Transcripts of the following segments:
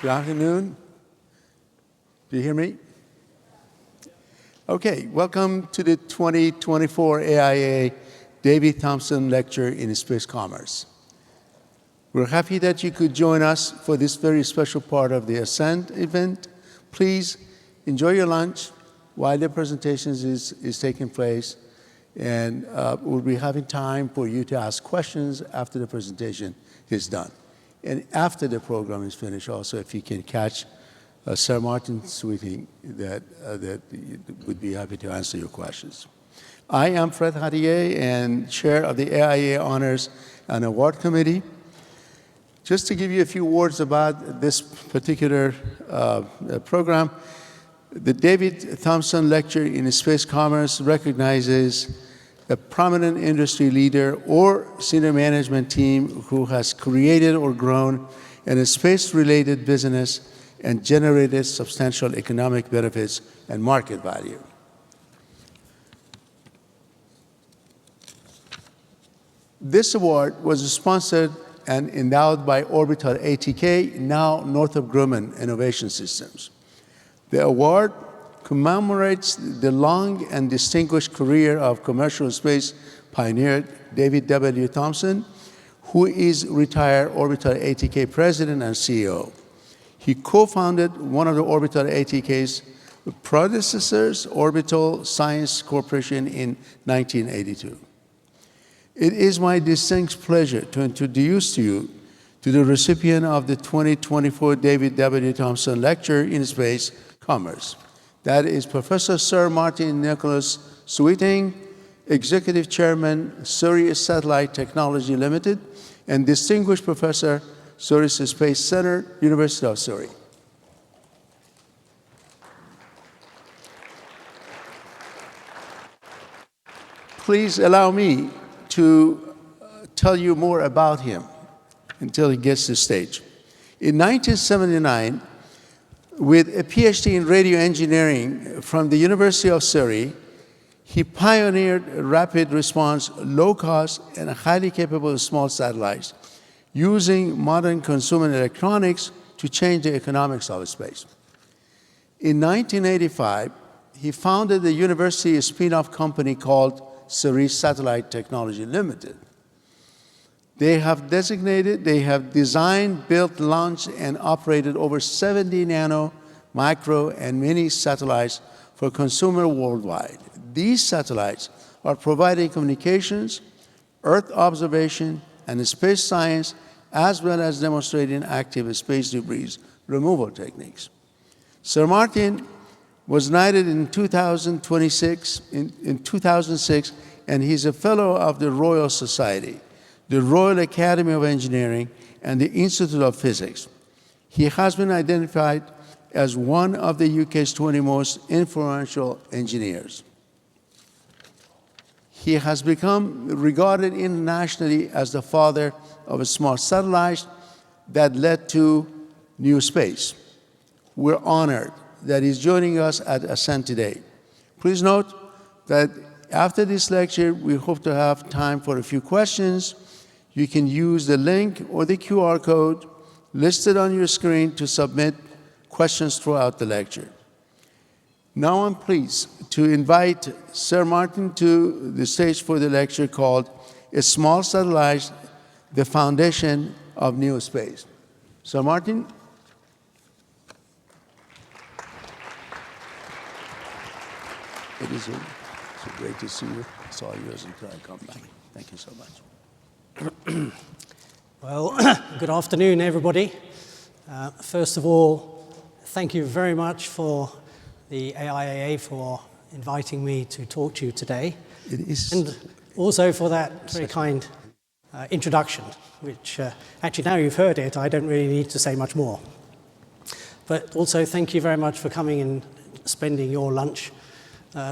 Good afternoon. Do you hear me? Okay, welcome to the 2024 AIAA David Thompson Lecture in Space Commerce. We're happy that you could join us for this very special part of the Ascent event. Please enjoy your lunch while the presentations is taking place, and we'll be having time for you to ask questions after the presentation is done. And after the program is finished, also, if you can catch Sir Martin Sweeting, that would be happy to answer your questions. I am Fred Harrier, and Chair of the AIAA Honors and Award Committee. Just to give you a few words about this particular program, the David Thompson Lecture in Space Commerce recognizes a prominent industry leader or senior management team who has created or grown in a space-related business and generated substantial economic benefits and market value. This award was sponsored and endowed by Orbital ATK, now Northrop Grumman Innovation Systems. The award commemorates the long and distinguished career of commercial space pioneer David W. Thompson, who is retired Orbital ATK president and CEO. He co-founded one of the Orbital ATK's predecessors, Orbital Science Corporation, in 1982. It is my distinct pleasure to introduce to you to the recipient of the 2024 David W. Thompson Lecture in Space Commerce. That is Professor Sir Martin Nicholas Sweeting, Executive Chairman, Surrey Satellite Technology Limited, and Distinguished Professor, Surrey Space Center, University of Surrey. Please allow me to tell you more about him until he gets to the stage. In 1979, with a PhD in radio engineering from the University of Surrey, he pioneered rapid response, low-cost, and highly capable small satellites using modern consumer electronics to change the economics of space. In 1985, he founded a university spin-off company called Surrey Satellite Technology Limited. They have designed, built, launched, and operated over 70 nano, micro, and mini satellites for consumer worldwide. These satellites are providing communications, Earth observation, and space science, as well as demonstrating active space debris removal techniques. Sir Martin was knighted in 2006, and he's a fellow of the Royal Society, the Royal Academy of Engineering, and the Institute of Physics. He has been identified as one of the UK's 20 most influential engineers. He has become regarded internationally as the father of smart satellites that led to NewSpace. We're honored that he's joining us at Ascent today. Please note that after this lecture, we hope to have time for a few questions. You can use the link or the QR code listed on your screen to submit questions throughout the lecture. Now I'm pleased to invite Sir Martin to the stage for the lecture called A Small Satellite, the Foundation of NewSpace. Sir Martin? It is so great to see you. It's all yours until I come back. Thank you so much. Well, good afternoon, everybody. First of all, thank you very much for the AIAA for inviting me to talk to you today. It is. And also for that very kind introduction, which actually now you've heard it, I don't really need to say much more. But also thank you very much for coming and spending your lunch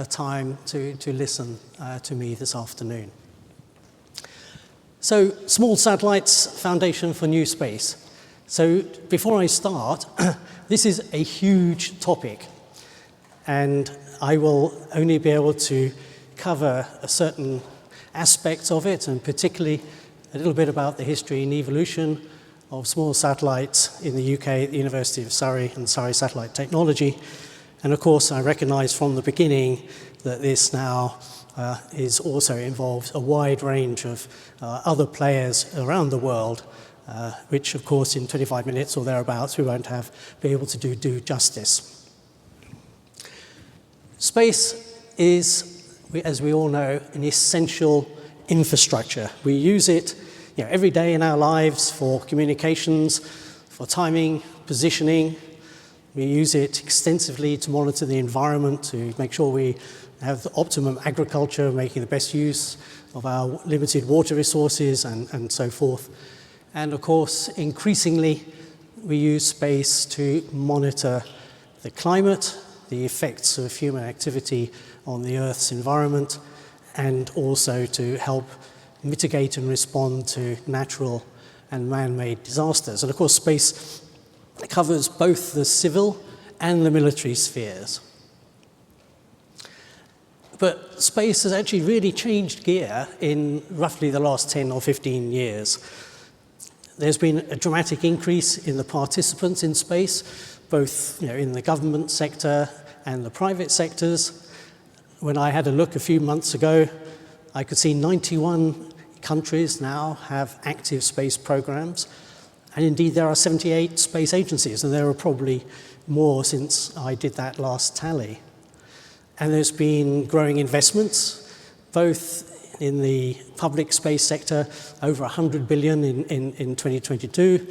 time to listen to me this afternoon. So, Small Satellites, Foundation for NewSpace. So, before I start, this is a huge topic, and I will only be able to cover a certain aspects of it, and particularly a little bit about the history and evolution of small satellites in the UK at the University of Surrey and Surrey Satellite Technology. And of course, I recognise from the beginning that this now is also involves a wide range of other players around the world, which of course in 25 minutes or thereabouts we won't be able to do justice. Space is, as we all know, an essential infrastructure. We use it every day in our lives for communications, for timing, positioning. We use it extensively to monitor the environment, to make sure we have the optimum agriculture, making the best use of our limited water resources and so forth. And of course, increasingly, we use space to monitor the climate, the effects of human activity on the Earth's environment, and also to help mitigate and respond to natural and man-made disasters. And of course, space covers both the civil and the military spheres. But space has actually really changed gear in roughly the last 10 or 15 years. There's been a dramatic increase in the participants in space, both in the government sector and the private sectors. When I had a look a few months ago, I could see 91 countries now have active space programs. And indeed, there are 78 space agencies, and there are probably more since I did that last tally. And there's been growing investments, both in the public space sector, over 100 billion in 2022,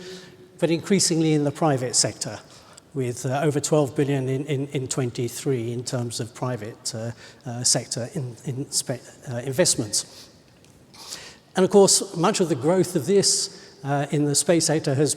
but increasingly in the private sector, with over 12 billion in 23 in terms of private sector investments. And of course, much of the growth of this in the space sector has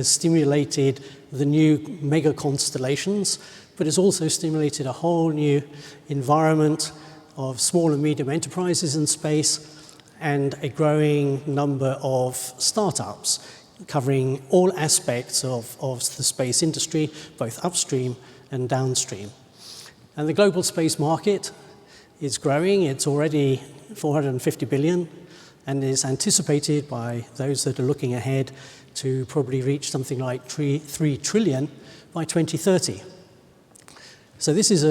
stimulated the new mega constellations, but it's also stimulated a whole new environment of small and medium enterprises in space and a growing number of startups covering all aspects of the space industry, both upstream and downstream. And the global space market is growing. It's already 450 billion and is anticipated by those that are looking ahead to probably reach something like 3 trillion by 2030. So this is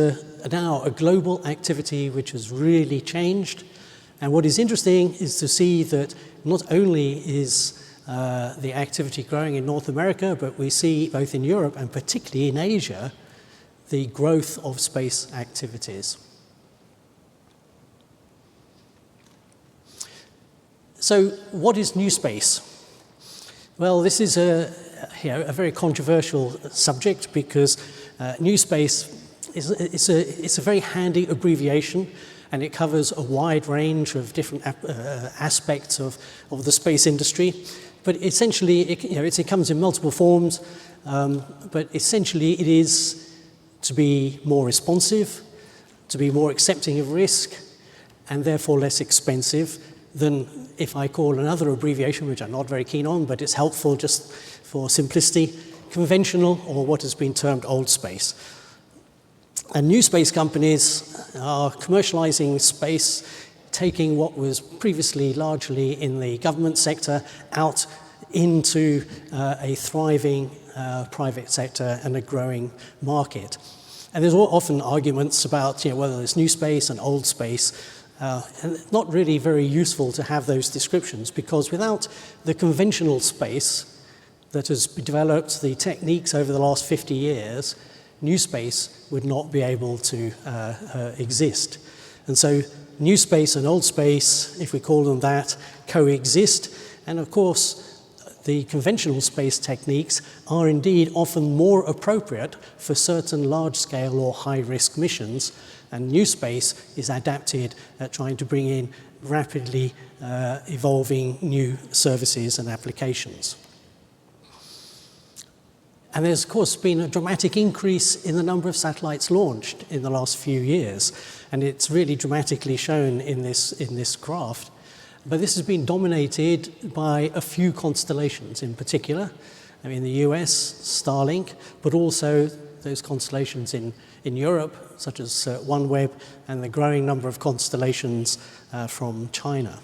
now a global activity which has really changed. And what is interesting is to see that not only is the activity growing in North America, but we see both in Europe and particularly in Asia, the growth of space activities. So what is NewSpace? Well, this is a very controversial subject because NewSpace is a very handy abbreviation, and it covers a wide range of different aspects of the space industry. But essentially, it comes in multiple forms, but essentially it is to be more responsive, to be more accepting of risk, and therefore less expensive than if I call another abbreviation, which I'm not very keen on, but it's helpful just for simplicity, conventional, or what has been termed old space. And new space companies are commercializing space, taking what was previously largely in the government sector out into a thriving private sector and a growing market. And there's often arguments about whether there's new space and old space. And it's not really very useful to have those descriptions, because without the conventional space that has developed the techniques over the last 50 years, new space would not be able to exist. And so new space and old space, if we call them that, coexist. And of course, the conventional space techniques are indeed often more appropriate for certain large-scale or high-risk missions. And new space is adapted at trying to bring in rapidly evolving new services and applications. And there's, of course, been a dramatic increase in the number of satellites launched in the last few years. And it's really dramatically shown in this graph. But this has been dominated by a few constellations in particular. I mean, the US, Starlink, but also those constellations in Europe, such as OneWeb, and the growing number of constellations from China.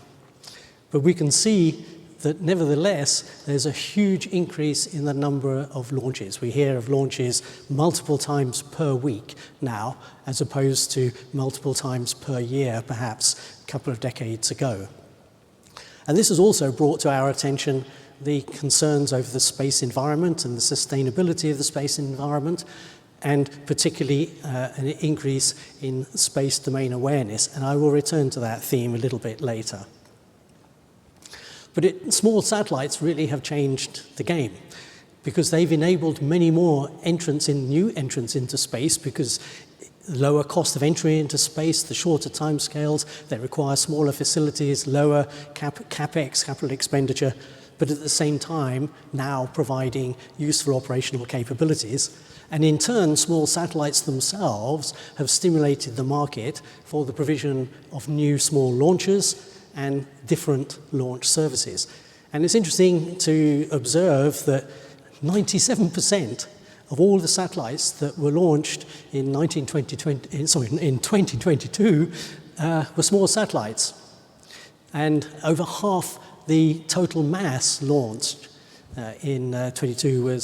But we can see that nevertheless, there's a huge increase in the number of launches. We hear of launches multiple times per week now, as opposed to multiple times per year, perhaps a couple of decades ago. And this has also brought to our attention the concerns over the space environment and the sustainability of the space environment, and particularly an increase in space domain awareness. And I will return to that theme a little bit later. But small satellites really have changed the game, because they've enabled many more new entrants into space, because the lower cost of entry into space, the shorter timescales, they require smaller facilities, lower capex, capital expenditure, but at the same time now providing useful operational capabilities. And in turn, small satellites themselves have stimulated the market for the provision of new small launchers and different launch services. And it's interesting to observe that 97% of all the satellites that were launched in 2022 were small satellites. And over half the total mass launched in 22 were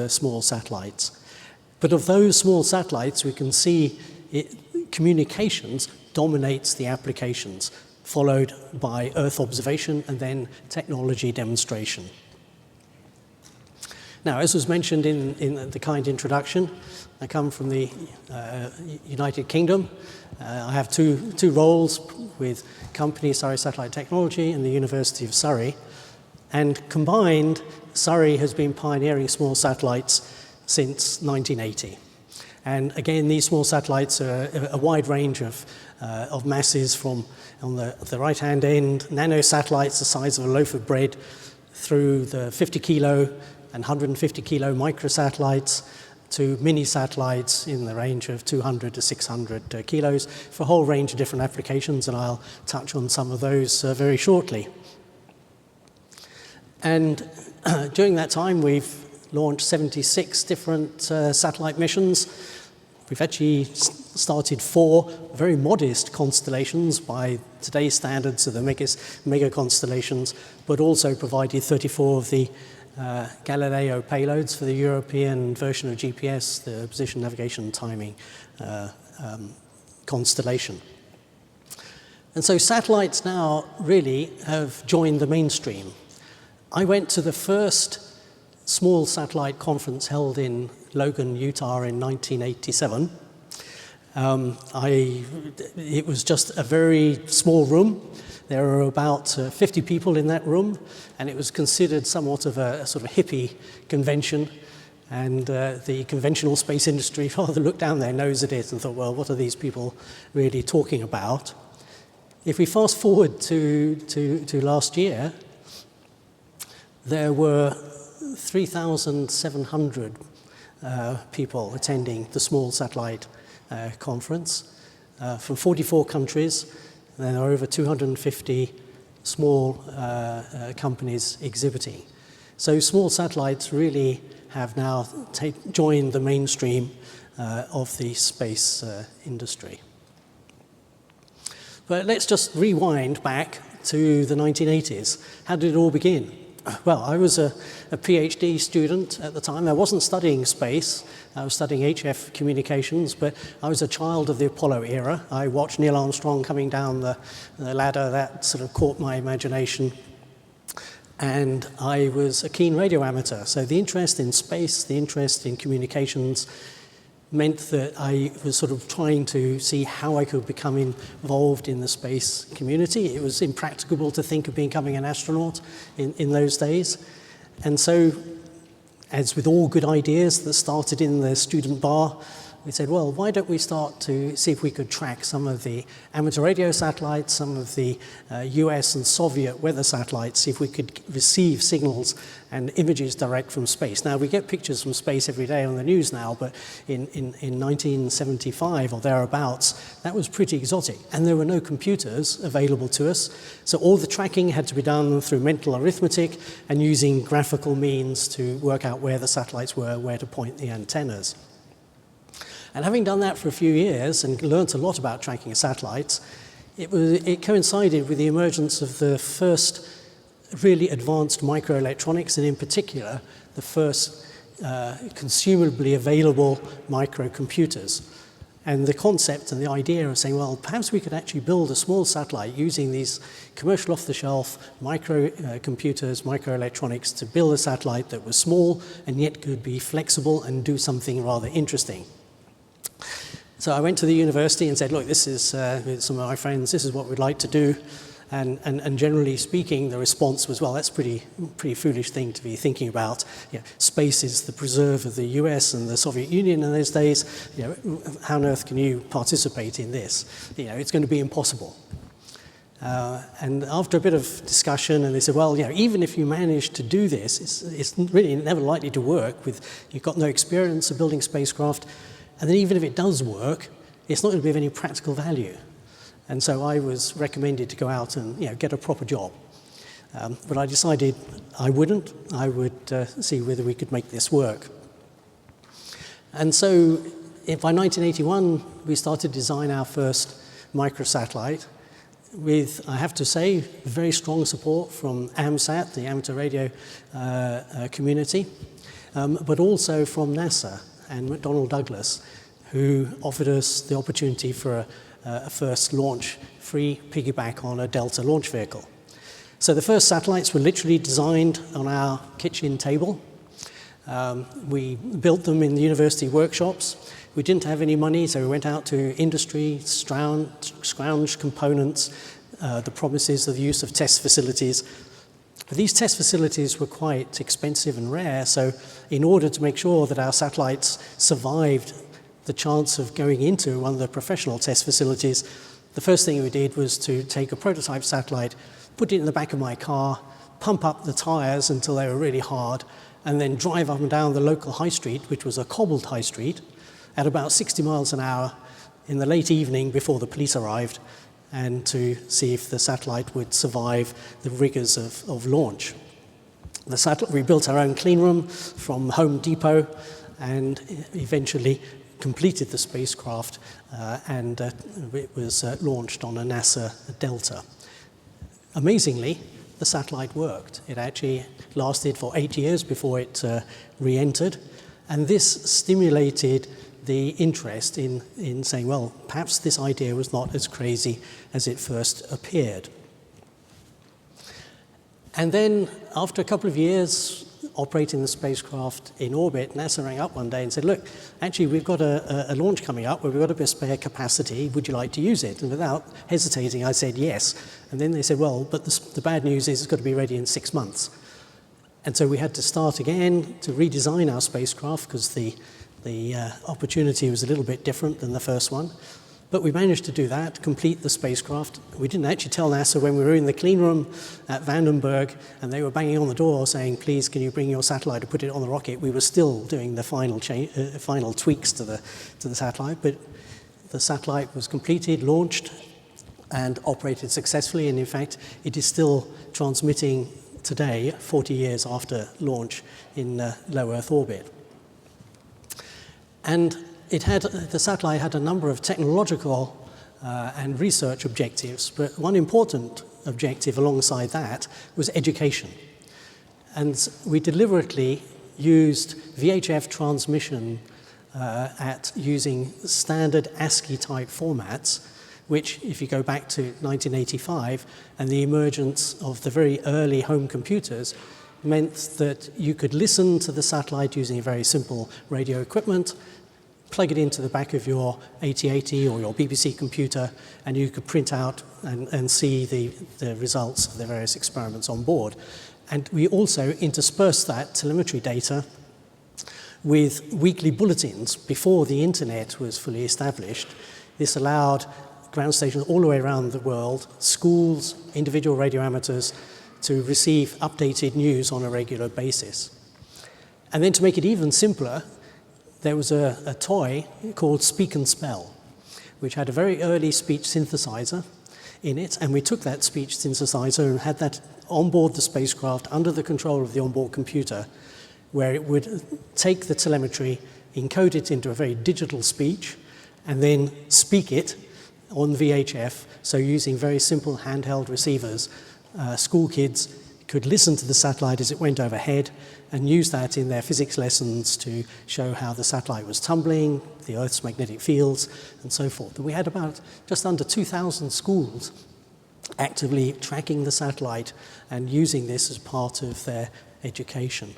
small satellites. But of those small satellites, we can see communications dominates the applications, followed by Earth observation and then technology demonstration. Now, as was mentioned in the kind introduction, I come from the United Kingdom. I have two roles with company Surrey Satellite Technology and the University of Surrey. And combined, Surrey has been pioneering small satellites since 1980. And again, these small satellites are a wide range of masses, from, on the right-hand end, nanosatellites the size of a loaf of bread, through the 50 kilo and 150 kilo microsatellites, to mini satellites in the range of 200 to 600 kilos, for a whole range of different applications, and I'll touch on some of those very shortly. And during that time, we've launched 76 different satellite missions. We've actually started 4 very modest constellations by today's standards of the mega constellations, but also provided 34 of the Galileo payloads for the European version of GPS, the position, navigation, and timing constellation. And so satellites now really have joined the mainstream. I went to the first small satellite conference held in Logan, Utah in 1987. It was just a very small room. There were about 50 people in that room, and it was considered somewhat of a sort of hippie convention. And the conventional space industry rather looked down their nose at it and thought, well, what are these people really talking about? If we fast forward to last year, there were 3,700 people attending the small satellite conference from 44 countries. And there are over 250 small companies exhibiting. So small satellites really have now joined the mainstream of the space industry. But let's just rewind back to the 1980s. How did it all begin? Well, I was a PhD student at the time. I wasn't studying space. I was studying HF communications, but I was a child of the Apollo era. I watched Neil Armstrong coming down the ladder. That sort of caught my imagination. And I was a keen radio amateur. So the interest in space, the interest in communications meant that I was sort of trying to see how I could become involved in the space community. It was impracticable to think of becoming an astronaut in those days. And so, as with all good ideas that started in the student bar, we said, well, why don't we start to see if we could track some of the amateur radio satellites, some of the US and Soviet weather satellites, see if we could receive signals and images direct from space. Now, we get pictures from space every day on the news now, but in 1975 or thereabouts, that was pretty exotic. And there were no computers available to us. So all the tracking had to be done through mental arithmetic and using graphical means to work out where the satellites were, where to point the antennas. And having done that for a few years and learnt a lot about tracking satellites, it coincided with the emergence of the first really advanced microelectronics, and in particular, the first consumably available microcomputers. And the concept and the idea of saying, well, perhaps we could actually build a small satellite using these commercial off-the-shelf microcomputers, microelectronics, to build a satellite that was small and yet could be flexible and do something rather interesting. So I went to the university and said, look, this is, with some of my friends, this is what we'd like to do. And generally speaking, the response was, well, that's pretty foolish thing to be thinking about. You know, space is the preserve of the US and the Soviet Union in those days. You know, how on earth can you participate in this? You know, it's going to be impossible. And after a bit of discussion, and they said, well, you know, even if you manage to do this, it's really never likely to work. You've got no experience of building spacecraft. And then even if it does work, it's not going to be of any practical value. And so I was recommended to go out and, you know, get a proper job. But I decided I wouldn't. I would see whether we could make this work. And so by 1981, we started to design our first microsatellite with, I have to say, very strong support from AMSAT, the amateur radio community, but also from NASA and McDonnell Douglas, who offered us the opportunity for a first launch, free piggyback on a Delta launch vehicle. So the first satellites were literally designed on our kitchen table. We built them in the university workshops. We didn't have any money, so we went out to industry, scrounged components, the promises of the use of test facilities. But these test facilities were quite expensive and rare, so in order to make sure that our satellites survived the chance of going into one of the professional test facilities, the first thing we did was to take a prototype satellite, put it in the back of my car, pump up the tires until they were really hard, and then drive up and down the local high street, which was a cobbled high street, at about 60 miles an hour in the late evening before the police arrived, and to see if the satellite would survive the rigors of launch. We built our own clean room from Home Depot, and eventually completed the spacecraft, and it was launched on a NASA Delta. Amazingly, the satellite worked. It actually lasted for 8 years before it re-entered, and this stimulated the interest in saying, well, perhaps this idea was not as crazy as it first appeared. And then, after a couple of years operating the spacecraft in orbit, NASA rang up one day and said, look, actually, we've got a launch coming up where we've got a bit of spare capacity. Would you like to use it? And without hesitating, I said yes. And then they said, well, but the bad news is it's got to be ready in 6 months. And so we had to start again to redesign our spacecraft because the opportunity was a little bit different than the first one. But we managed to do that, complete the spacecraft. We didn't actually tell NASA when we were in the clean room at Vandenberg and they were banging on the door saying, please, can you bring your satellite to put it on the rocket? We were still doing the final tweaks to the satellite, but the satellite was completed, launched, and operated successfully. And in fact, it is still transmitting today, 40 years after launch, in low Earth orbit. And the satellite had a number of technological and research objectives, but one important objective alongside that was education. And we deliberately used VHF transmission at using standard ASCII type formats, which, if you go back to 1985 and the emergence of the very early home computers, meant that you could listen to the satellite using a very simple radio equipment, plug it into the back of your AT-80 or your BBC computer, and you could print out and see the results of the various experiments on board. And we also interspersed that telemetry data with weekly bulletins before the internet was fully established. This allowed ground stations all the way around the world, schools, individual radio amateurs, to receive updated news on a regular basis. And then to make it even simpler, there was a toy called Speak and Spell, which had a very early speech synthesizer in it, and we took that speech synthesizer and had that on board the spacecraft under the control of the onboard computer, where it would take the telemetry, encode it into a very digital speech, and then speak it on VHF, so using very simple handheld receivers, school kids could listen to the satellite as it went overhead and use that in their physics lessons to show how the satellite was tumbling, the Earth's magnetic fields, and so forth. And we had about just under 2,000 schools actively tracking the satellite and using this as part of their education.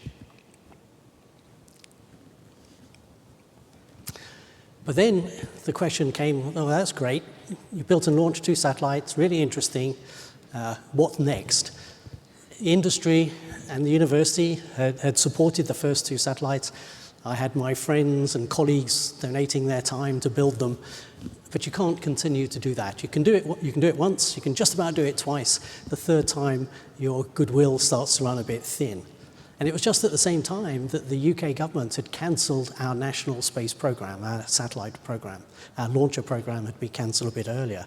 But then the question came, oh, that's great. You built and launched 2 satellites, really interesting. What next? The industry and the university had supported the first 2 satellites. I had my friends and colleagues donating their time to build them. But you can't continue to do that. You can do it once, you can just about do it twice. The third time, your goodwill starts to run a bit thin. And it was just at the same time that the UK government had cancelled our national space program, our satellite program. Our launcher program had been cancelled a bit earlier.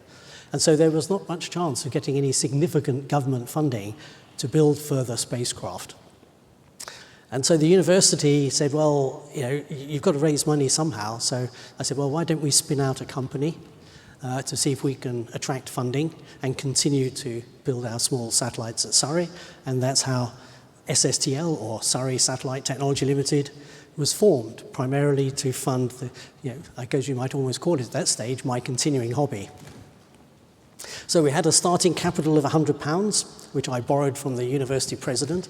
And so there was not much chance of getting any significant government funding to build further spacecraft. And so the university said, well, you've got to raise money somehow. So I said, well, why don't we spin out a company to see if we can attract funding and continue to build our small satellites at Surrey. And that's how SSTL, or Surrey Satellite Technology Limited, was formed, primarily to fund the, I guess you might almost call it at that stage, my continuing hobby. So we had a starting capital of £100, which I borrowed from the university president.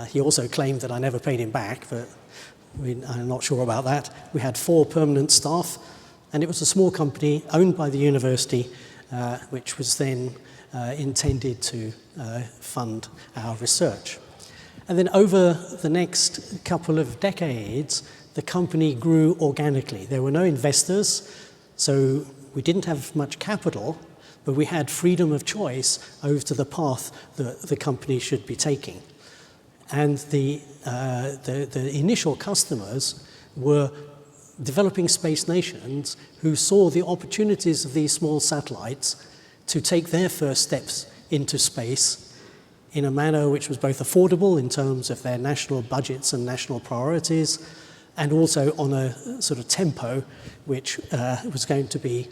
He also claimed that I never paid him back, but I'm not sure about that. We had 4 permanent staff, and it was a small company owned by the university, which was then intended to fund our research. And then over the next couple of decades, the company grew organically. There were no investors, so we didn't have much capital, but we had freedom of choice over to the path that the company should be taking. And the initial customers were developing space nations who saw the opportunities of these small satellites to take their first steps into space in a manner which was both affordable in terms of their national budgets and national priorities, and also on a sort of tempo which was going to be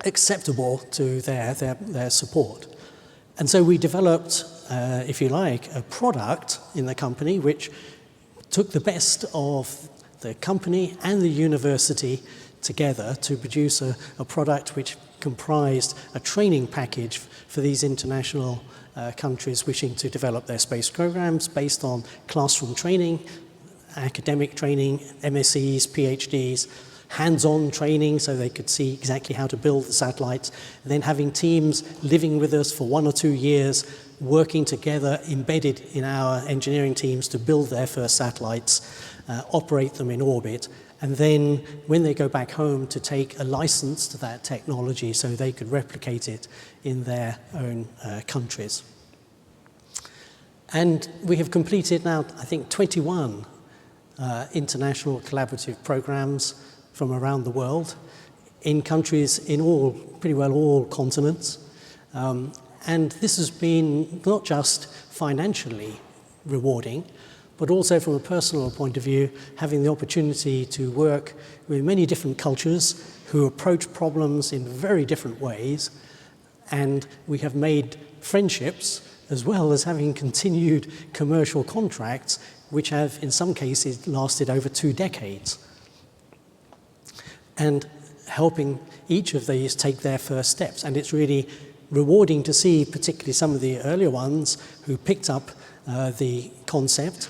acceptable to their support. And so we developed, if you like, a product in the company which took the best of the company and the university together to produce a product which comprised a training package for these international countries wishing to develop their space programs based on classroom training, academic training, MScs, PhDs, hands-on training so they could see exactly how to build the satellites, and then having teams living with us for 1 or 2 years, working together, embedded in our engineering teams to build their first satellites, operate them in orbit, and then when they go back home to take a license to that technology so they could replicate it in their own countries. And we have completed now, I think, 21 international collaborative programs from around the world in countries in pretty well all continents. And this has been not just financially rewarding, but also from a personal point of view, having the opportunity to work with many different cultures who approach problems in very different ways. And we have made friendships as well as having continued commercial contracts, which have in some cases lasted over 2 decades. And helping each of these take their first steps. And it's really rewarding to see particularly some of the earlier ones who picked up the concept,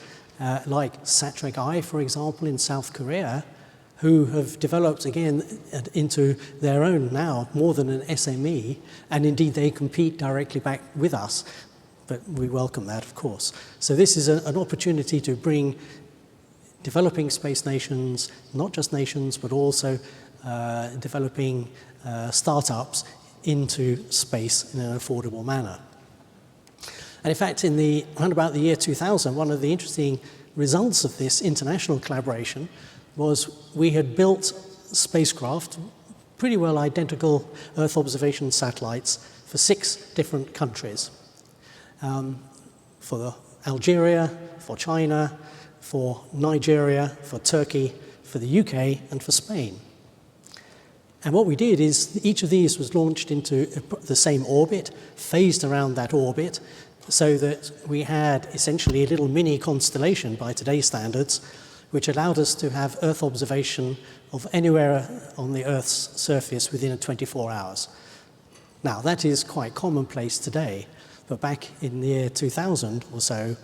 like Satrek I, for example, in South Korea, who have developed again into their own now, more than an SME, and indeed they compete directly back with us, but we welcome that, of course. So this is an opportunity to bring developing space nations, not just nations, but also developing startups into space in an affordable manner. And in fact, around about the year 2000, one of the interesting results of this international collaboration was we had built spacecraft, pretty well identical Earth observation satellites for 6 different countries. For Algeria, for China, for Nigeria, for Turkey, for the UK, and for Spain. And what we did is each of these was launched into the same orbit, phased around that orbit. so that we had essentially a little mini constellation by today's standards, which allowed us to have Earth observation of anywhere on the Earth's surface within 24 hours. Now, that is quite commonplace today, but back in the year 2000 or so,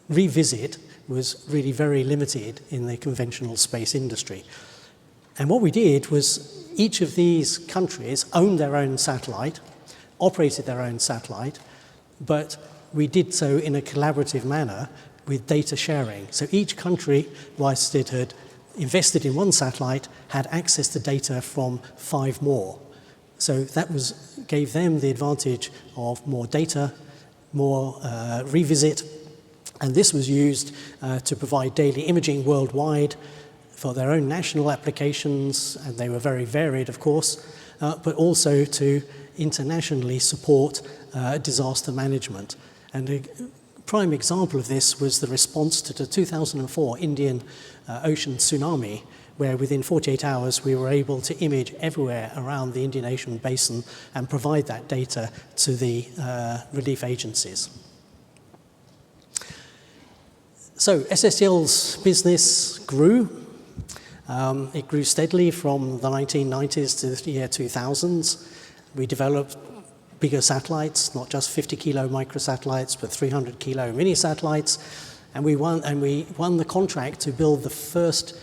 revisit was really very limited in the conventional space industry. And what we did was each of these countries owned their own satellite, operated their own satellite, but we did so in a collaborative manner with data sharing. So each country, whilst it had invested in one satellite, had access to data from 5 more. So that gave them the advantage of more data, more revisit, and this was used to provide daily imaging worldwide for their own national applications, and they were very varied, of course, but also to internationally support disaster management. And a prime example of this was the response to the 2004 Indian Ocean tsunami, where within 48 hours we were able to image everywhere around the Indian Ocean basin and provide that data to the relief agencies. So SSTL's business grew. It grew steadily from the 1990s to the year 2000s. We developed bigger satellites, not just 50-kilo microsatellites, but 300-kilo mini-satellites. And we won the contract to build the first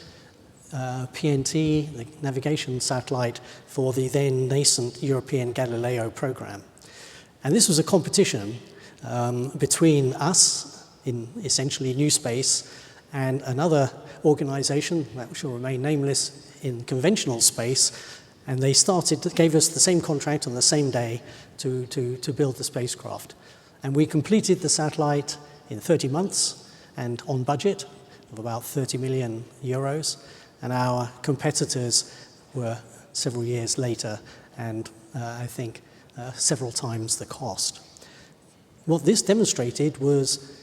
PNT, the navigation satellite, for the then nascent European Galileo program. And this was a competition between us, in essentially NewSpace, and another organization that shall remain nameless in conventional space, and they gave us the same contract on the same day to build the spacecraft. And we completed the satellite in 30 months and on budget of about 30 million euros, and our competitors were several years later and I think several times the cost. What this demonstrated was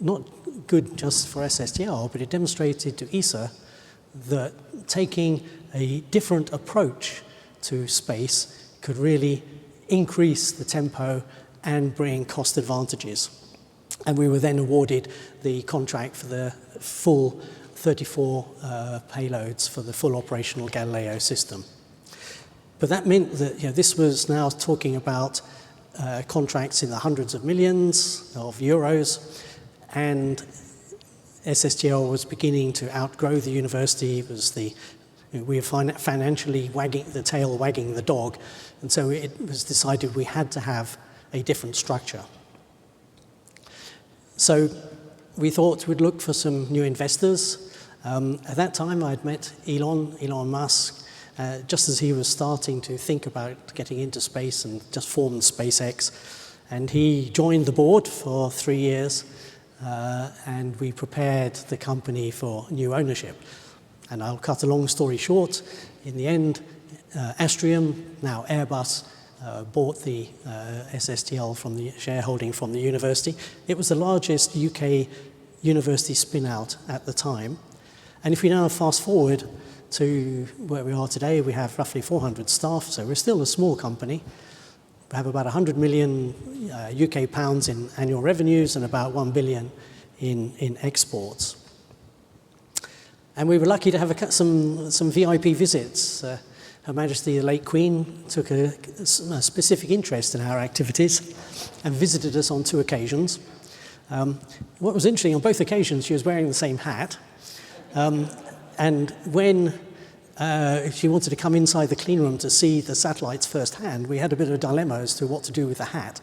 not good just for SSTL, but it demonstrated to ESA that taking a different approach to space could really increase the tempo and bring cost advantages. And we were then awarded the contract for the full 34 payloads for the full operational Galileo system. But that meant that this was now talking about contracts in the hundreds of millions of euros, and SSTL was beginning to outgrow the university. We were financially wagging the dog, and so it was decided we had to have a different structure. So we thought we'd look for some new investors. At that time, I'd met Elon Musk, just as he was starting to think about getting into space and just formed SpaceX. And he joined the board for 3 years, and we prepared the company for new ownership. And I'll cut a long story short. In the end, Astrium, now Airbus, bought the SSTL from the shareholding from the university. It was the largest UK university spin-out at the time. And if we now fast forward to where we are today, we have roughly 400 staff, so we're still a small company. We have about 100 million UK pounds in annual revenues and about 1 billion in exports. And we were lucky to have some VIP visits. Her Majesty the late Queen took a specific interest in our activities and visited us on 2 occasions. What was interesting, on both occasions she was wearing the same hat. And when she wanted to come inside the clean room to see the satellites firsthand, we had a bit of a dilemma as to what to do with the hat.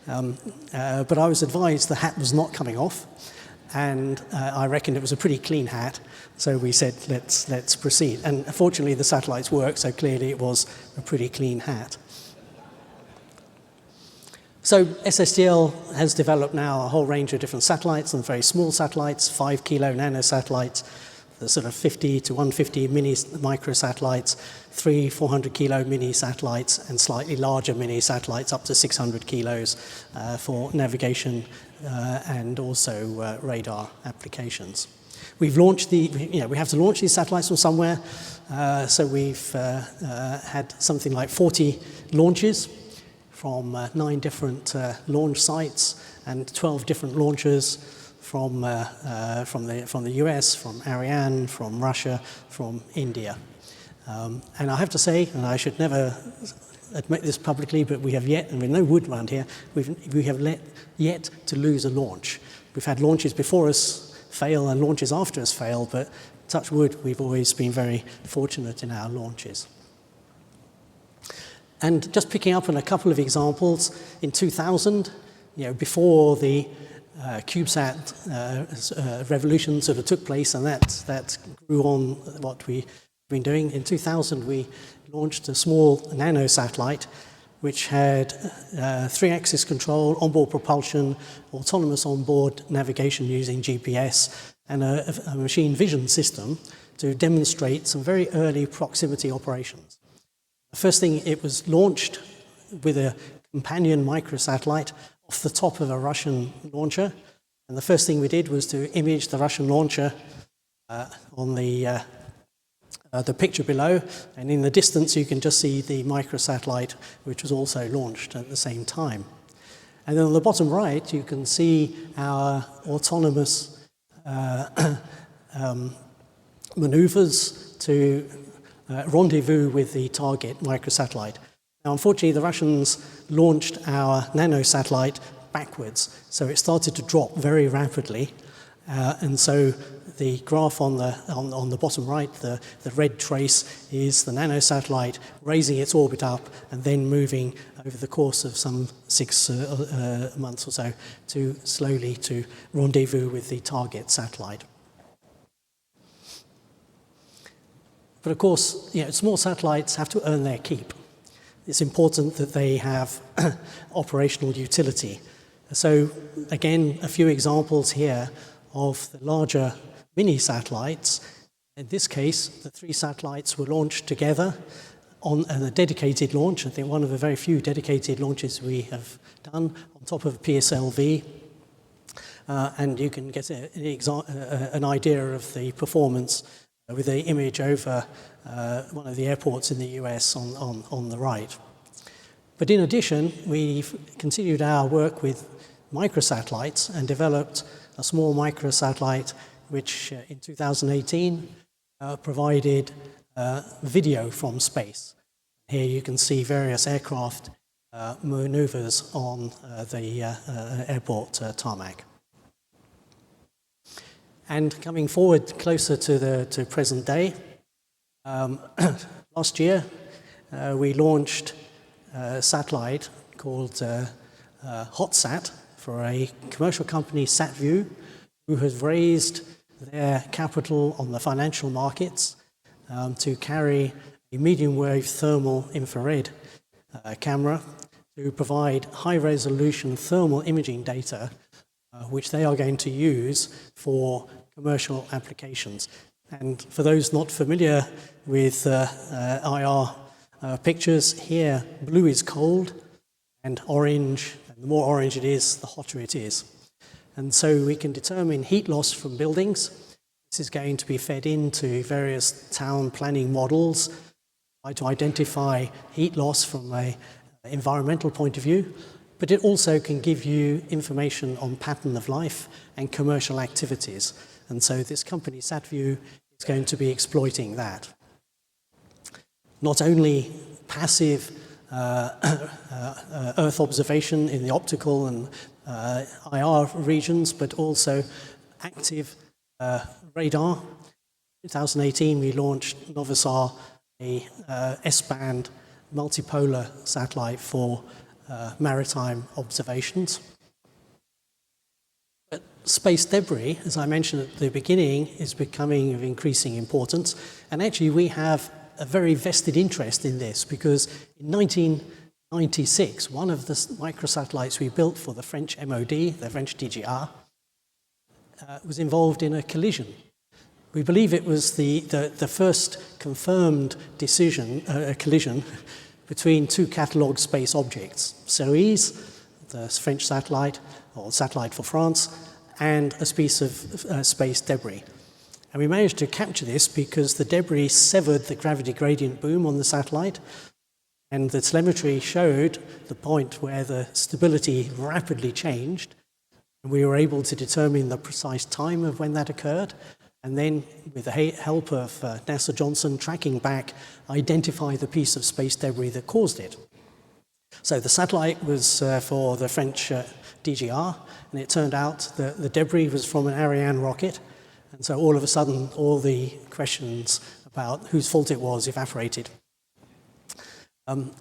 But I was advised the hat was not coming off, and I reckoned it was a pretty clean hat, so we said, let's proceed. And fortunately, the satellites worked, so clearly it was a pretty clean hat. So SSTL has developed now a whole range of different satellites, and very small satellites, 5-kilo nanosatellites, the sort of 50 to 150 mini microsatellites, 400-kilo mini satellites, and slightly larger mini satellites up to 600 kilos for navigation and also radar applications. We've launched we have to launch these satellites from somewhere, so we've had something like 40 launches from 9 different launch sites, and 12 different launches from the US, from Ariane, from Russia, from India. And I have to say, and I should never admit this publicly, but we have yet, and with no wood around here, we have yet to lose a launch. We've had launches before us fail and launches after us fail, but touch wood, we've always been very fortunate in our launches. And just picking up on a couple of examples, in 2000, before the CubeSat revolution sort of took place, and that grew on what we've been doing. In 2000, we launched a small nano satellite which had 3-axis control, onboard propulsion, autonomous onboard navigation using GPS, and a machine vision system to demonstrate some very early proximity operations. The first thing, it was launched with a companion microsatellite off the top of a Russian launcher, and the first thing we did was to image the Russian launcher on the picture below, and in the distance you can just see the microsatellite which was also launched at the same time. And then on the bottom right you can see our autonomous maneuvers to rendezvous with the target microsatellite. Now, unfortunately, the Russians launched our nanosatellite backwards, so it started to drop very rapidly. And so the graph on the bottom right, the red trace, is the nanosatellite raising its orbit up and then moving over the course of some 6 months or so to slowly to rendezvous with the target satellite. But of course, small satellites have to earn their keep. It's important that they have operational utility. So again, a few examples here of the larger mini satellites. In this case, the 3 satellites were launched together on a dedicated launch. I think one of the very few dedicated launches we have done on top of PSLV. And you can get an idea of the performance with the image over one of the airports in the US on the right. But in addition, we've continued our work with microsatellites and developed a small microsatellite which in 2018 provided video from space. Here you can see various aircraft maneuvers on the airport tarmac. And coming forward closer to present day, last year we launched a satellite called HotSat for a commercial company, SatView, who has raised their capital on the financial markets to carry a medium-wave thermal infrared camera to provide high-resolution thermal imaging data, which they are going to use for commercial applications. And for those not familiar with IR pictures, here blue is cold and orange, and the more orange it is, the hotter it is. And so we can determine heat loss from buildings. This is going to be fed into various town planning models to identify heat loss from an environmental point of view, but it also can give you information on pattern of life and commercial activities. And so this company, SatView, is going to be exploiting that. Not only passive Earth observation in the optical and IR regions, but also active radar. In 2018, we launched Novasar, a S-band multipolar satellite for maritime observations. But space debris, as I mentioned at the beginning, is becoming of increasing importance. And actually, we have a very vested interest in this because in 1996, one of the microsatellites we built for the French MOD, the French DGR, was involved in a collision. We believe it was the first confirmed collision between 2 catalogued space objects, Ceres, the French satellite, or satellite for France, and a piece of space debris. And we managed to capture this because the debris severed the gravity gradient boom on the satellite, and the telemetry showed the point where the stability rapidly changed, We were able to determine the precise time of when that occurred, and then, with the help of NASA Johnson tracking back, identify the piece of space debris that caused it. So the satellite was for the French DGR, and it turned out that the debris was from an Ariane rocket, and so all of a sudden, all the questions about whose fault it was evaporated. We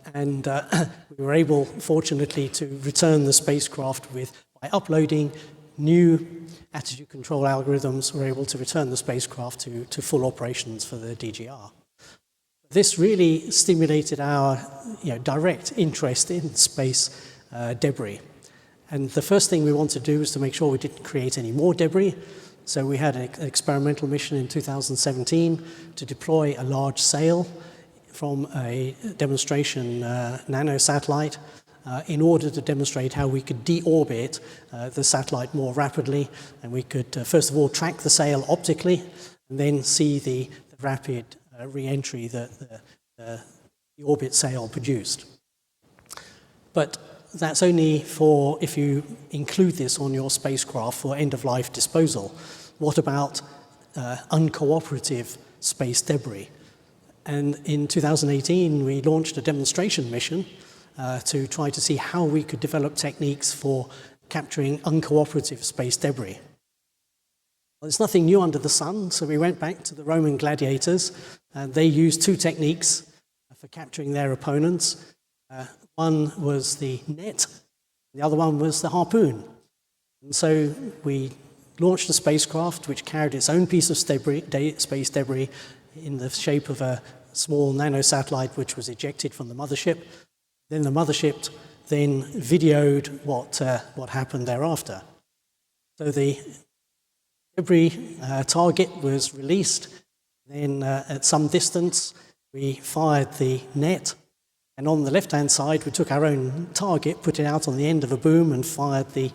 were able, fortunately, to return the spacecraft by uploading new attitude control algorithms. We were able to return the spacecraft to full operations for the DGR. This really stimulated our direct interest in space debris. And the first thing we wanted to do was to make sure we didn't create any more debris. So we had an experimental mission in 2017 to deploy a large sail from a demonstration nanosatellite in order to demonstrate how we could deorbit the satellite more rapidly. And we could, first of all, track the sail optically, and then see the rapid re-entry that the orbit sail produced. But that's only for if you include this on your spacecraft for end-of-life disposal. What about uncooperative space debris? And in 2018, we launched a demonstration mission to try to see how we could develop techniques for capturing uncooperative space debris. Well, there's nothing new under the sun, so we went back to the Roman gladiators, and they used two techniques for capturing their opponents. One was the net, the other one was the harpoon. And so we launched a spacecraft which carried its own piece of space debris in the shape of a small nanosatellite which was ejected from the mothership. Then the mothership then videoed what happened thereafter. So the debris target was released. Then at some distance, we fired the net. And on the left-hand side, we took our own target, put it out on the end of a boom, and fired the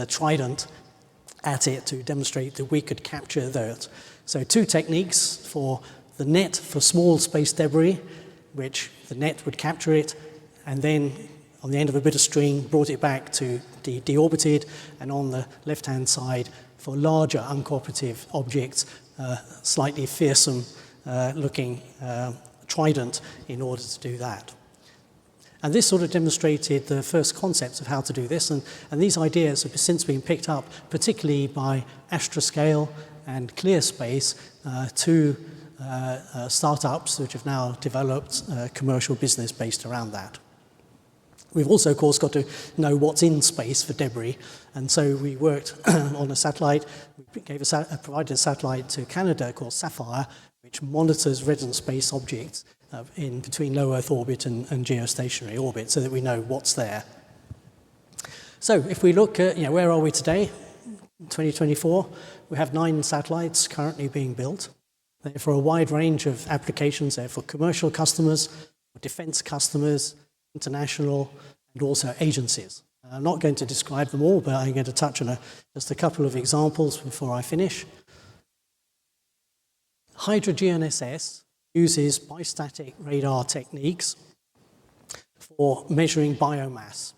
trident at it to demonstrate that we could capture that. So two techniques for the net for small space debris, which the net would capture it, and then on the end of a bit of string, brought it back to deorbited, and on the left-hand side, for larger uncooperative objects, slightly fearsome looking trident in order to do that. And this sort of demonstrated the first concepts of how to do this, and these ideas have since been picked up, particularly by Astroscale and ClearSpace, two startups which have now developed commercial business based around that. We've also, of course, got to know what's in space for debris, and so we worked on a satellite. We provided a satellite to Canada called Sapphire, which monitors resident space objects in between low Earth orbit and geostationary orbit, so that we know what's there. So, if we look at where are we today, 2024, we have 9 satellites currently being built. They're for a wide range of applications. They're for commercial customers, for defense customers, international, and also agencies. I'm not going to describe them all, but I'm going to touch on just a couple of examples before I finish. Hydra GNSS uses bistatic radar techniques for measuring biomass.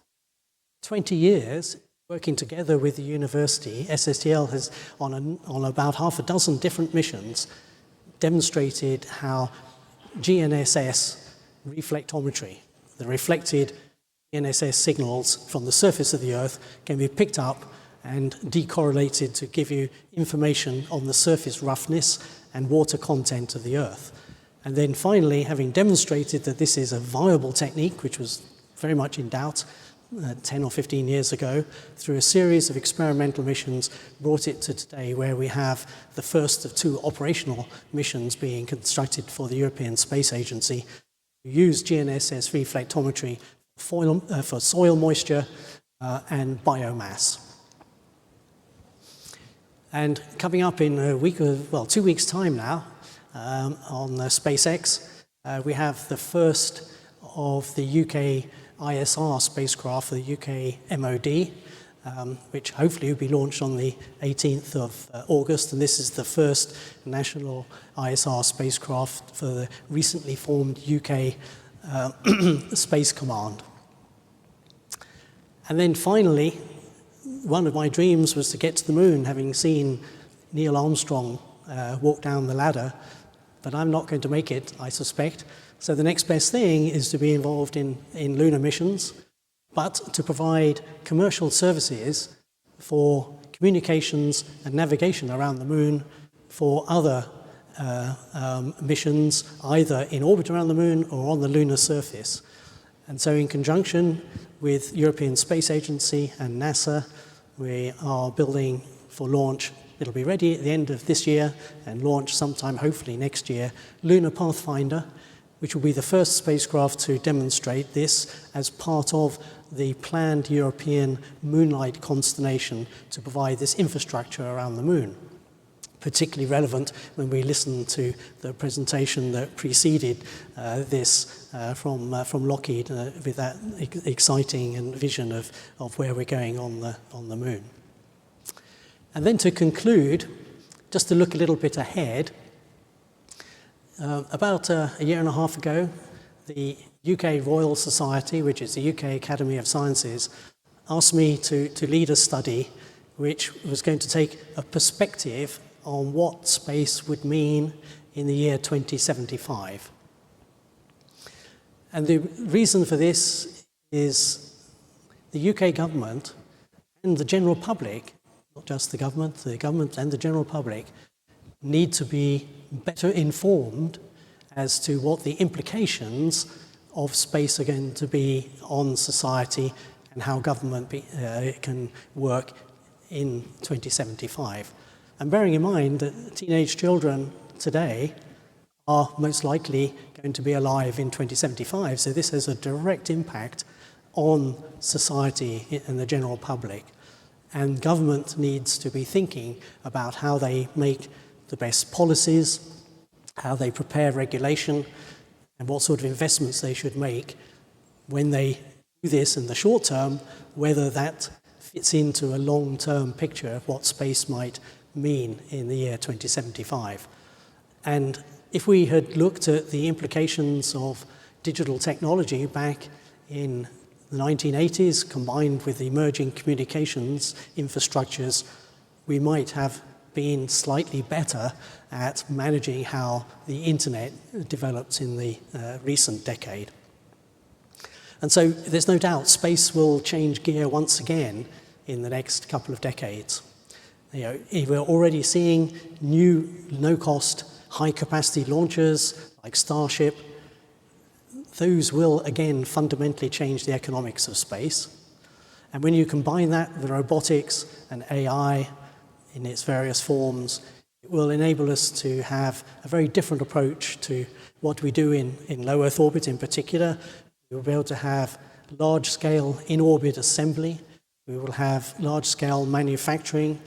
20 years working together with the university, SSTL has, on about half a dozen different missions, demonstrated how GNSS reflectometry, the reflected GNSS signals from the surface of the Earth, can be picked up and decorrelated to give you information on the surface roughness and water content of the Earth. And then finally, having demonstrated that this is a viable technique, which was very much in doubt 10 or 15 years ago, through a series of experimental missions, brought it to today where we have the first of 2 operational missions being constructed for the European Space Agency. We use GNSS reflectometry for soil moisture and biomass. And coming up in a week, 2 weeks' time now, on SpaceX, we have the first of the UK ISR spacecraft for the UK MOD, which hopefully will be launched on the 18th of August. And this is the first national ISR spacecraft for the recently formed UK Space Command. And then finally, one of my dreams was to get to the moon, having seen Neil Armstrong walk down the ladder, but I'm not going to make it, I suspect. So the next best thing is to be involved in lunar missions, but to provide commercial services for communications and navigation around the moon for other missions, either in orbit around the moon or on the lunar surface. And so in conjunction with European Space Agency and NASA, we are building for launch. It'll be ready at the end of this year and launch sometime, hopefully next year, Lunar Pathfinder, which will be the first spacecraft to demonstrate this as part of the planned European Moonlight constellation to provide this infrastructure around the moon. Particularly relevant when we listen to the presentation that preceded this from Lockheed with that exciting and vision of where we're going on the moon. And then to conclude, just to look a little bit ahead, about a year and a half ago, the UK Royal Society, which is the UK Academy of Sciences, asked me to lead a study which was going to take a perspective on what space would mean in the year 2075. And the reason for this is the UK government and the general public, not just the government and the general public, need to be better informed as to what the implications of space are going to be on society and how government can work in 2075. And bearing in mind that teenage children today are most likely going to be alive in 2075, so this has a direct impact on society and the general public. And government needs to be thinking about how they make the best policies, how they prepare regulation, and what sort of investments they should make when they do this in the short term, whether that fits into a long-term picture of what space might mean in the year 2075. And if we had looked at the implications of digital technology back in the 1980s, combined with the emerging communications infrastructures, we might have been slightly better at managing how the internet developed in the recent decade. And so there's no doubt space will change gear once again in the next couple of decades. We're already seeing new low-cost, high-capacity launchers like Starship. Those will, again, fundamentally change the economics of space. And when you combine that with robotics and AI in its various forms, it will enable us to have a very different approach to what we do in low Earth orbit in particular. We will be able to have large-scale in-orbit assembly. We will have large-scale manufacturing,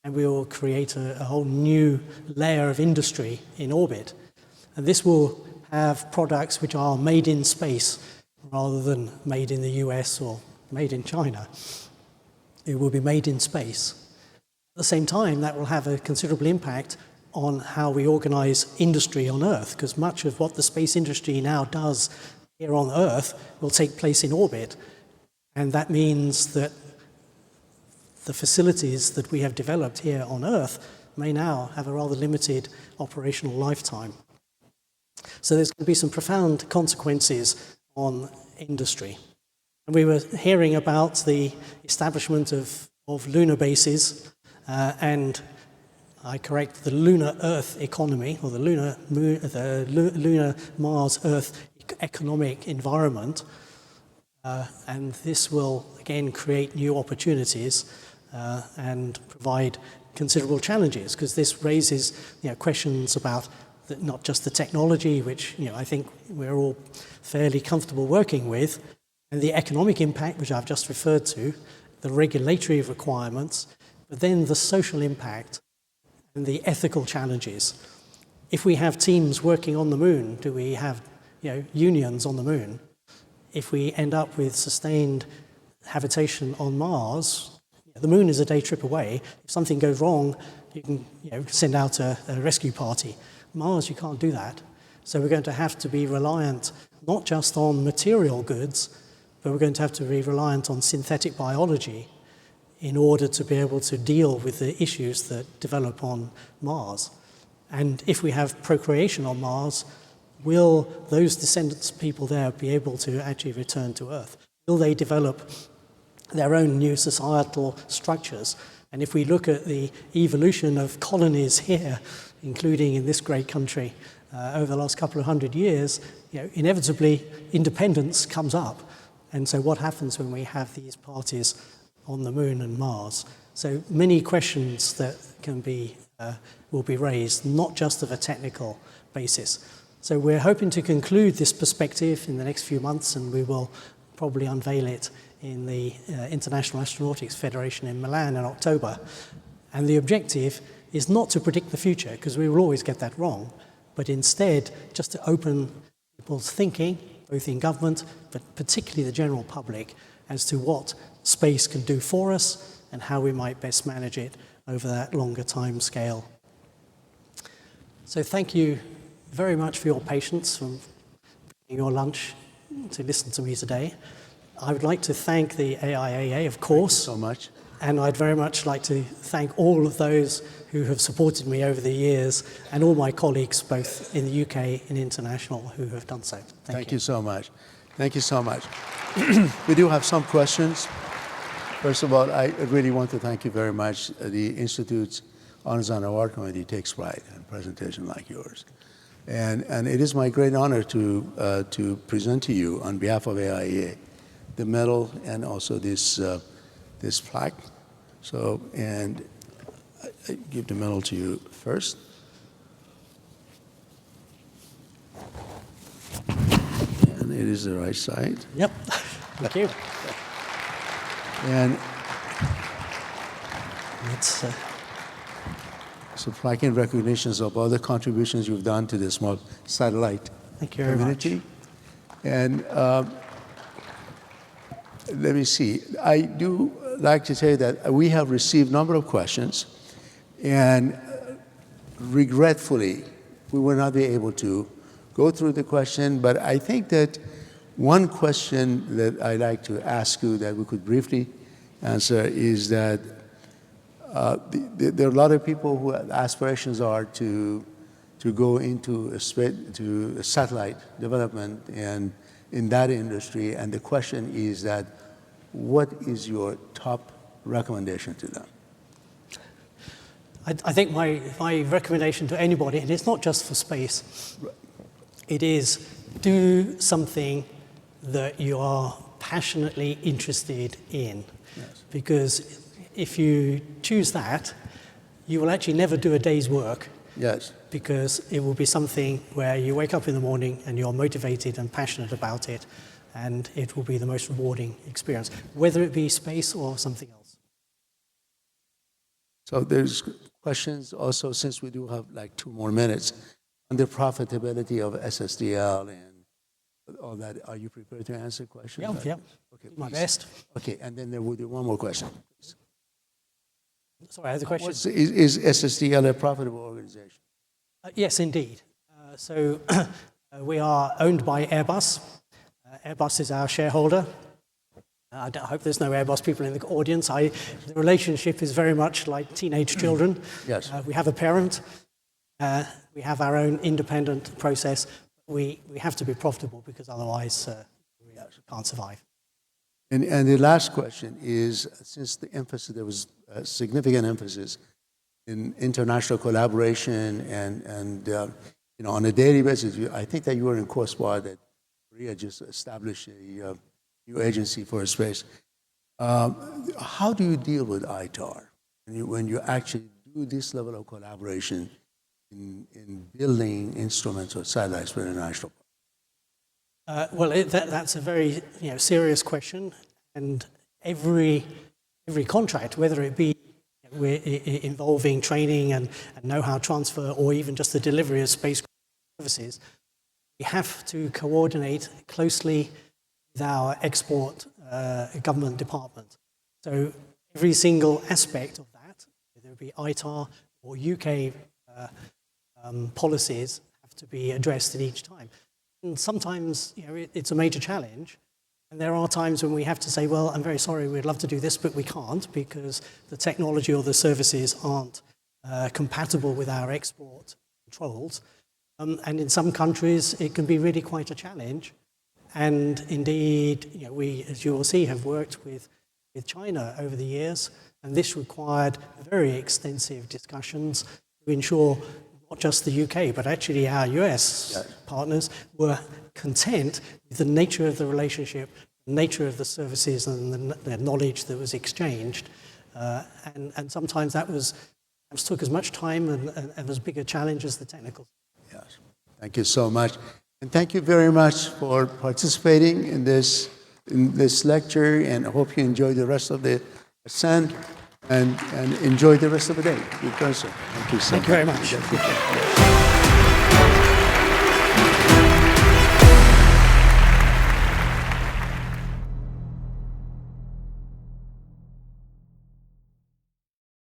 and we will create a whole new layer of industry in orbit. And this will have products which are made in space rather than made in the US or made in China. It will be made in space. At the same time, that will have a considerable impact on how we organize industry on Earth, because much of what the space industry now does here on Earth will take place in orbit. And that means that the facilities that we have developed here on Earth may now have a rather limited operational lifetime. So there's going to be some profound consequences on industry. And we were hearing about the establishment of lunar bases and I correct, the lunar Earth economy, or the lunar Mars Earth economic environment. And this will, again, create new opportunities and provide considerable challenges, because this raises questions about not just the technology, which I think we're all fairly comfortable working with, and the economic impact, which I've just referred to, the regulatory requirements, but then the social impact and the ethical challenges. If we have teams working on the moon, do we have unions on the moon? If we end up with sustained habitation on Mars, the moon is a day trip away. If something goes wrong, you can send out a rescue party. Mars, you can't do that. So we're going to have to be reliant not just on material goods, but we're going to have to be reliant on synthetic biology in order to be able to deal with the issues that develop on Mars. And if we have procreation on Mars, will those descendants of people there be able to actually return to Earth? Will they develop their own new societal structures? And if we look at the evolution of colonies here, including in this great country, over the last couple of 100 years, inevitably independence comes up. And so what happens when we have these parties on the Moon and Mars? So many questions that will be raised, not just of a technical basis. So we're hoping to conclude this perspective in the next few months, and we will probably unveil it in the International Astronautics Federation in Milan in October. And the objective is not to predict the future, because we will always get that wrong, but instead just to open people's thinking, both in government, but particularly the general public, as to what space can do for us and how we might best manage it over that longer time scale. So thank you very much for your patience from bringing your lunch to listen to me today. I would like to thank the AIAA, of course. Thank you so much. And I'd very much like to thank all of those who have supported me over the years, and all my colleagues, both in the UK and international, who have done so. Thank you so much. Thank you so much. We do have some questions. First of all, I really want to thank you very much. The Institute's Honors and Award Committee takes pride in a presentation like yours. And it is my great honor to present to you, on behalf of AIAA, the medal and also this plaque. So, and I give the medal to you first. And it is the right side. Yep. Thank you. And it's so plaque in recognitions of all the contributions you've done to the small satellite community. And let me see. I do like to say that we have received a number of questions, and regretfully, we will not be able to go through the question, but I think that one question that I'd like to ask you that we could briefly answer is that there are a lot of people who aspirations are to go into a satellite development and in that industry, and the question is that what is your top recommendation to them? I think my recommendation to anybody, and it's not just for space, it is do something that you are passionately interested in. Yes. Because if you choose that, you will actually never do a day's work. Yes. Because it will be something where you wake up in the morning and you're motivated and passionate about it, and it will be the most rewarding experience, whether it be space or something else. So there's questions also, since we do have like 2 more minutes, on the profitability of SSTL and all that. Are you prepared to answer questions? Yeah. Okay, my please. best. Okay, and then there will be one more question. Please. Sorry, I had a question. Is SSTL a profitable organization? Yes, indeed. So we are owned by Airbus. Airbus is our shareholder. I hope there's no Airbus people in the audience. The relationship is very much like teenage children. Yes. We have a parent. We have our own independent process. We have to be profitable, because otherwise we can't survive. And the last question is, since there was a significant emphasis in international collaboration and on a daily basis, I think that you were in correspondence that Korea just established a new agency for space. How do you deal with ITAR when you actually do this level of collaboration in building instruments or satellites for international? Well, that's a very serious question, and every contract, whether it be involving training and know-how transfer, or even just the delivery of space services, we have to coordinate closely with our export government department. So every single aspect of that, whether it be ITAR or UK policies, have to be addressed at each time. And sometimes it's a major challenge, And there are times when we have to say, well, I'm very sorry, we'd love to do this, but we can't because the technology or the services aren't compatible with our export controls. And in some countries, it can be really quite a challenge. And indeed, we, as you will see, have worked with China over the years, and this required very extensive discussions to ensure not just the UK, but actually our US partners were content with the nature of the relationship, the nature of the services and the knowledge that was exchanged. And sometimes that took as much time and was a bigger challenge as the technical. Yes, thank you so much. And thank you very much for participating in this lecture, and I hope you enjoy the rest of the ascent and enjoy the rest of the day. You've done so. Thank you so much. Thank you very much.